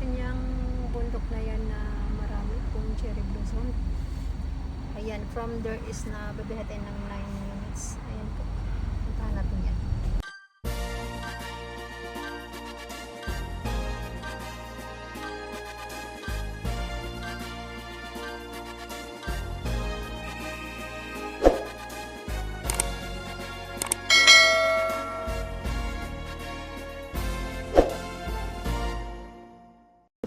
kanyang bundok na yan na marami pong cherry blossom. Ayan, from there is na babihatin ng 9 minutes. Ayan po. Puntahan natin yan.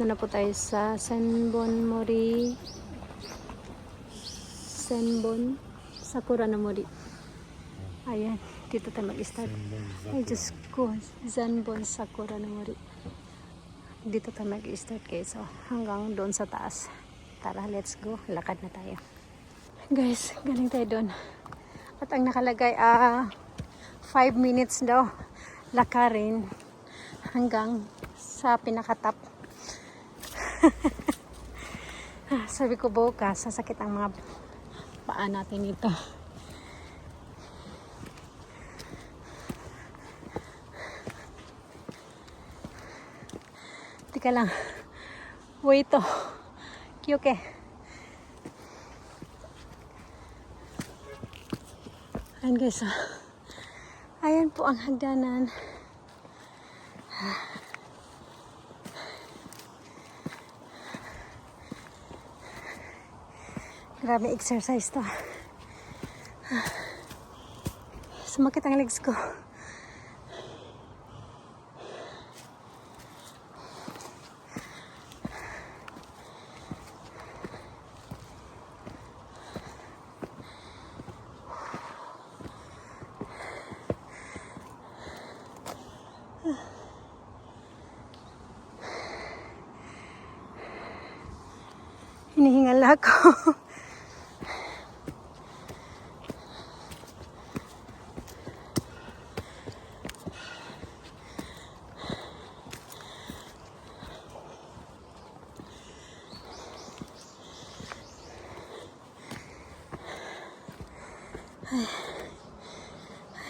Na po tayo sa Senbon Mori. Senbon Sakura no Mori. Ayan, dito tayo mag-start. Ay, Diyos ko. Senbon Sakura no Mori. Dito tayo mag-start kayo. So, hanggang doon sa taas. Tara, let's go. Lakad na tayo. Guys, galing tayo doon. At ang nakalagay, 5 minutes daw. Lakarin hanggang sa pinakatap. Sabi ko bukas sasakit ang mga paa natin ito. Tika lang, wait to kyuke. Ayan guys, ayan po ang hagdanan. Grabe exercise to. Sumakit ang legs ko. Hinihingal ako.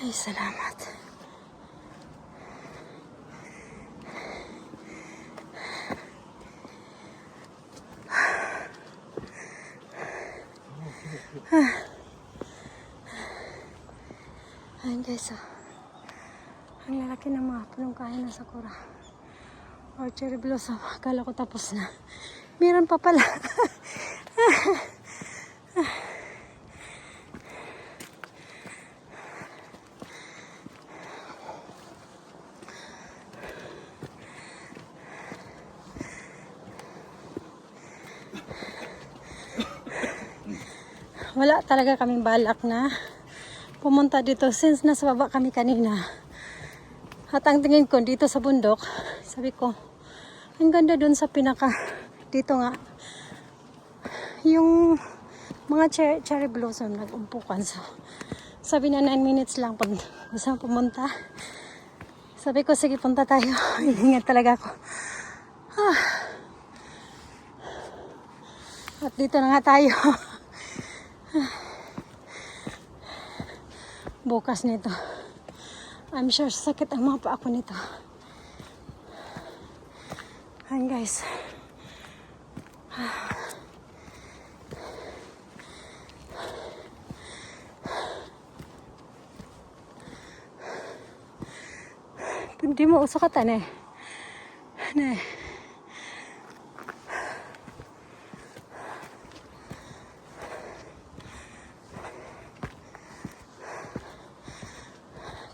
Ay, salamat. Ayan guys, ang lalaki ng mga punong kain ng sakura or cherry blossom. Akala ko tapos na. Meron pa pala. Wala talaga kaming balak na pumunta dito since nasa baba kami kanina. At ang tingin ko dito sa bundok, sabi ko, ang ganda dun sa pinaka, dito nga, yung mga cherry blossom nag-umpukan. So, sabi na 9 minutes lang pag gusto pumunta. Sabi ko, sige punta tayo. Ingat talaga ako. At dito na nga tayo. Bukas nito. I'm sure sakit ang mga paa ko nito. Ayan guys. Hindi mo usakatan eh.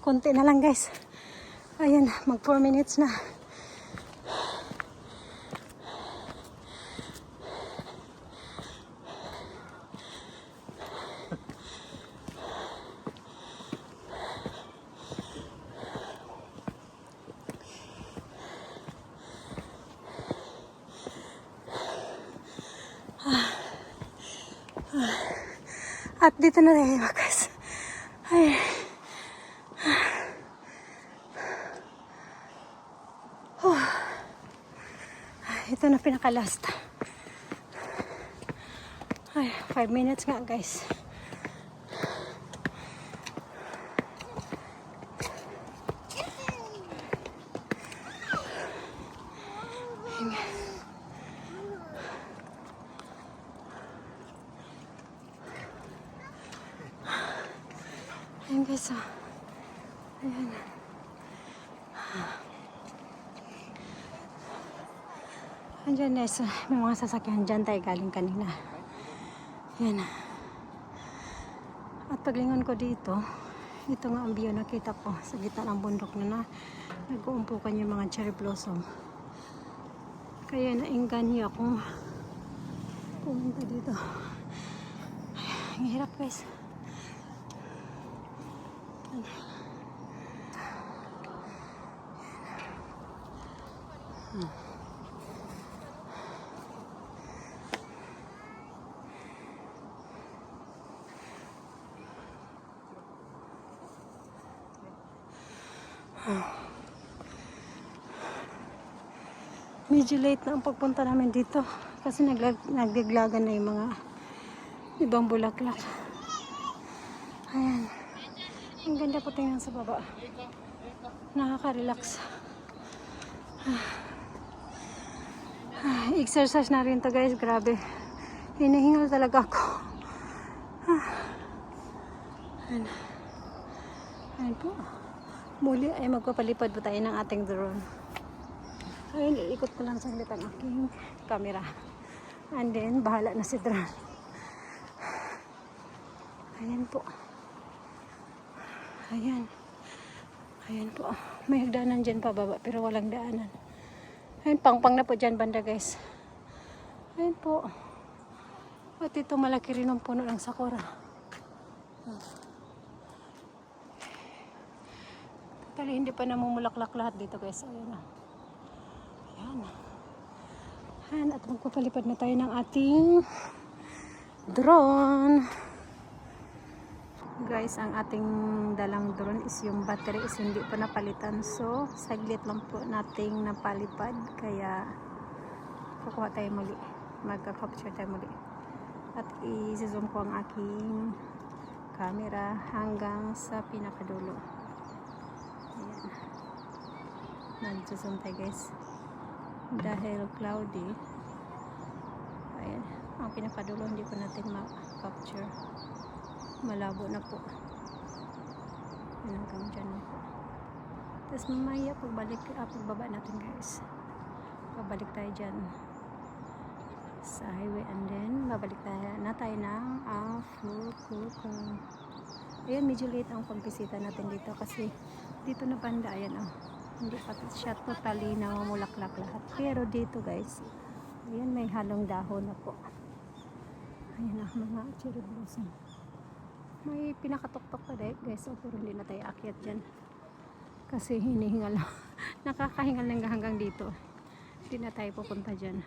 Konti na lang guys. Ayan, mag 4 minutes na. At dito na tayo guys. Ay. Ito na pinaka-last. Ay, 5 minutes nga guys. Ayan. guys. Oh. Ayan. Andyan guys. May mga sasakyan dyan tayo galing kanina. Ayan. At paglingon ko dito, ito nga ang view nakita ko sa gitna ng bundok na nag-uumpukan yung mga cherry blossom. Kaya nainganyo akong pumunta dito. Ang hirap guys. Medyo late na ang pagpunta namin dito kasi nagdiglagan na yung mga ibang bulaklak. Ayan. Ang ganda po tingnan sa baba. Nakaka-relax. Exercise na rin to guys. Grabe. Hinihingal talaga ako. Ayan. Ayan po. Muli ay magpapalipad po tayo ng ating drone. Ayun, iikot ko lang saglit ang aking camera. And then, bahala na si drone. Ayan po. Ayan. Ayan po. May hagdanan dyan pababa, pero walang daanan. Ayan, pangpang na po dyan banda guys. Ayan po. At ito malaki rin ang puno ng sakura. Tali, hindi pa namumulaklak lahat dito guys. Ayan na. Ayan. Ayan, at magpapalipad na tayo ng ating drone. Guys, ang ating dalang drone is yung battery is hindi pa napalitan. So, saglit lang po nating napalipad. Kaya, kukuha tayo muli. Magka-capture tayo muli. At i-zoom ko ang aking camera hanggang sa pinakadulo. Ayan. Nag-zoom tayo guys. Dahil cloudy, ayan, ang pinakadulo hindi pa natin ma-capture, malabo na po. Ayan, hanggang dyan na po. Tapos mamaya pagbaba natin guys, babalik tayo dyan sa highway and then babalik tayo na tayo ng Fukuoka. Ayan, medyo late ang pagbisita natin dito kasi dito na banda, ayan oh. Hindi pa siya totally namumulaklak lahat. Pero dito guys, ayan, may halong dahon na po. Ayan ang mga cherry blossom. May pinakatok-tok pa guys. So, pero hindi na tayo akyat dyan. Kasi hinihingal. Nakakahingal hanggang dito. Hindi na tayo pupunta dyan.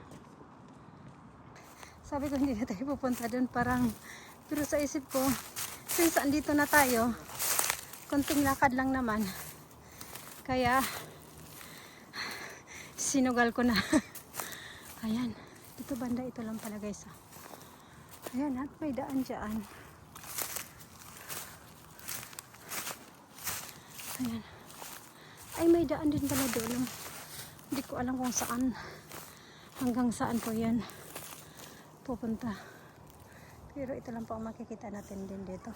Sabi ko hindi na tayo pupunta dyan. Parang, pero sa isip ko, since andito na tayo, konting lakad lang naman. Kaya, sinugal ko na. Ayan. Ito banda, ito lang pala guys. Ayan, at may daan dyan. Ayan. Ay, may daan din pala doon. Hindi ko alam kung saan. Hanggang saan po yan pupunta. Pero ito lang po ang makikita natin din dito.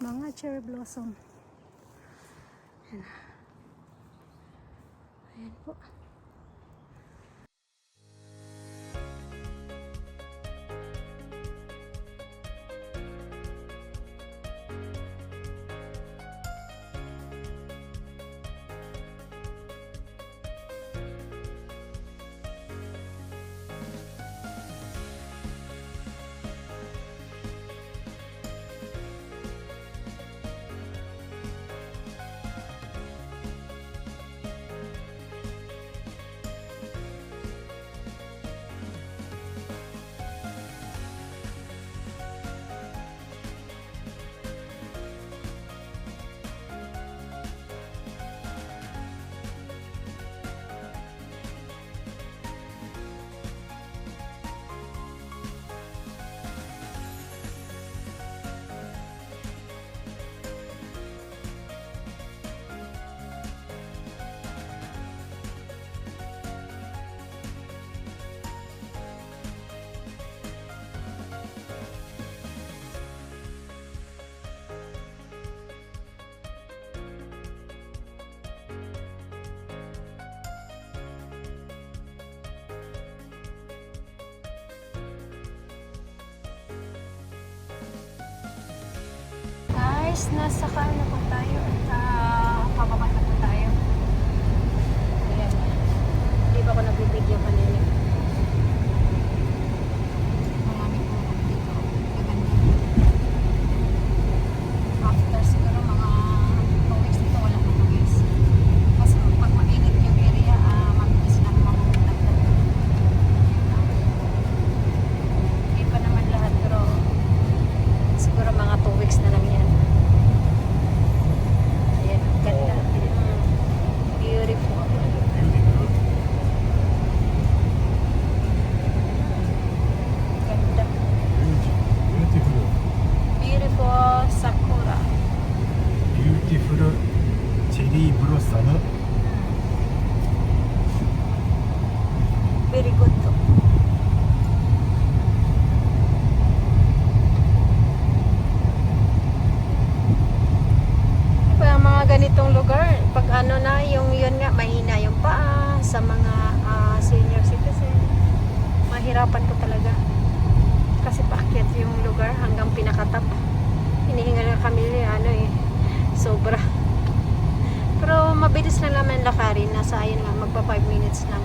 Mga cherry blossom. Ayan. Ayan po. guys, nasa ano po tayo? Pababa na po tayo. Ayan. Hindi ba ako nagbibideo kanina? Marami po dito. Maganda. After siguro mga 2 weeks dito, wala na po guys. Kasi pag mainit yung area, mabilis lang mamumulagdag. Hindi pa naman lahat, pero siguro mga 2 weeks na lang yan. Ayan, ang ganda. Beautiful. Ganda. Beautiful sakura. ビューティフルチェリーブロッサム Very good to. Diba, mga ganitong lugar, pag ano na, yung yun nga, mahina yung paa sa mga senior citizen. Mahirapan ko talaga. Kasi paakyat yung lugar hanggang pinakatap. Hinihingal na kami ano eh, sobra. Pero mabilis lang naman lakarin. Nasa ayun lang, magpa 5 minutes lang.